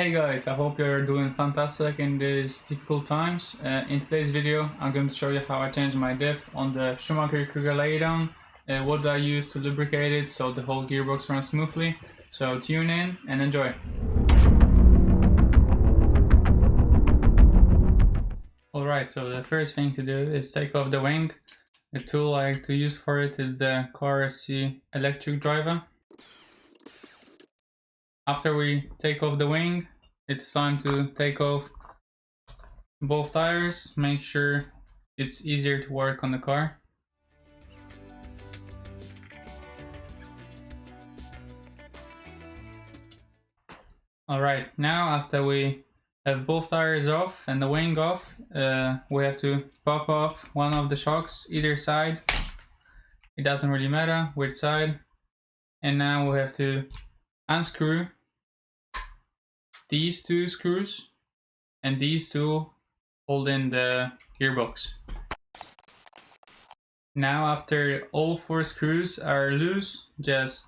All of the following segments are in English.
Hey guys, I hope you're doing fantastic in these difficult times. In today's video, I'm going to show you how I changed my diff on the Schumacher Cougar Laydown. What I use to lubricate it so the whole gearbox runs smoothly. So tune in and enjoy. Alright, so the first thing to do is take off the wing. The tool I like to use for it is the RC electric driver. After we take off the wing, it's time to take off both tires. Make sure it's easier to work on the car. Alright, now after we have both tires off and the wing off, we have to pop off one of the shocks, either side. It doesn't really matter which side. And now we have to unscrew these two screws, and these two hold in the gearbox. Now after all four screws are loose, just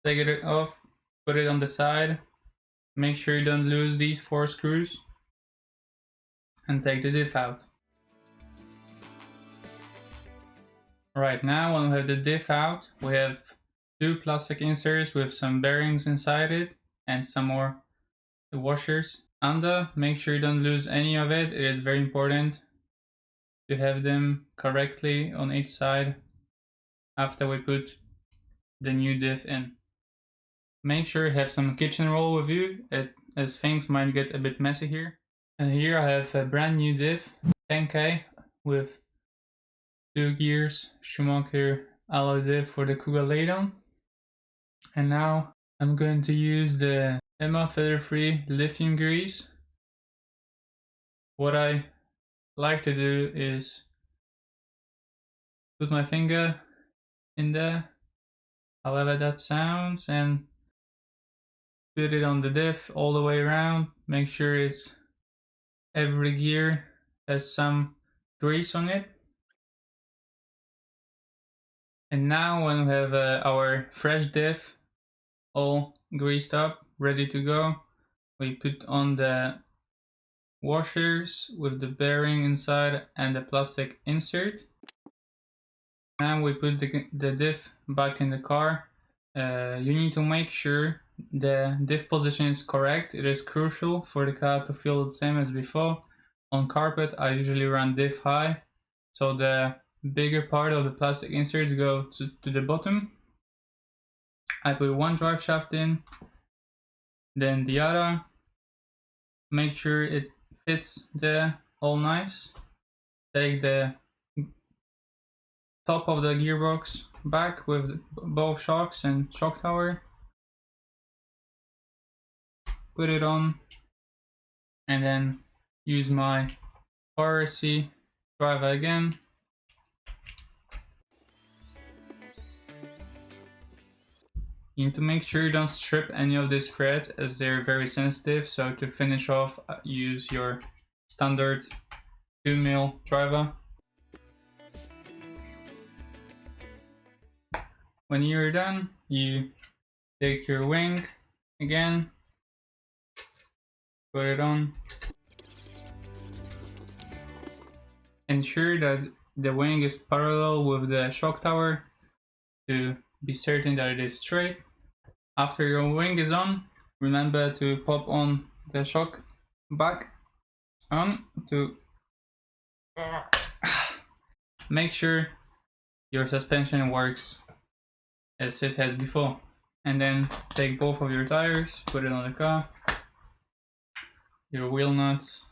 take it off, put it on the side, make sure you don't lose these four screws, and take the diff out. Alright, now when we have the diff out, we have two plastic inserts with some bearings inside it and some more washers. Make sure you don't lose any of it. It is very important to have them correctly on each side after we put the new diff in. Make sure you have some kitchen roll with you, as things might get a bit messy here. And here I have a brand new diff, 10K, with 2 gears, Schumacher alloy diff for the Cougar Laydown. And now I'm going to use the Emma feather-free lithium grease. What I like to do is put my finger in there, however that sounds, and put it on the diff all the way around. Make sure it's every gear has some grease on it. And now when we have our fresh diff all greased up, ready to go, we put on the washers with the bearing inside and the plastic insert. Now we put the diff back in the car. You need to make sure the diff position is correct. It is crucial for the car to feel the same as before. On carpet I usually run diff high, so the bigger part of the plastic inserts go to the bottom. I put one drive shaft in, then the other. Make sure it fits there all nice. Take the top of the gearbox back with both shocks and shock tower. Put it on, and then use my RC driver again. You need to make sure you don't strip any of these threads as they're very sensitive, so to finish off, use your standard 2mm driver. When you're done, you take your wing again, put it on. Ensure that the wing is parallel with the shock tower to be certain that it is straight. After your wing is on, remember to pop on the shock back on to make sure your suspension works as it has before. And then take both of your tires, put it on the car, your wheel nuts.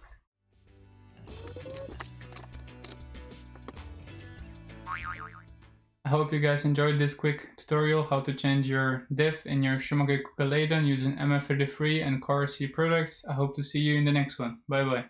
I hope you guys enjoyed this quick tutorial how to change your diff in your Schumacher Cougar Laydown using MF33 and Car C products. I hope to see you in the next one. Bye bye.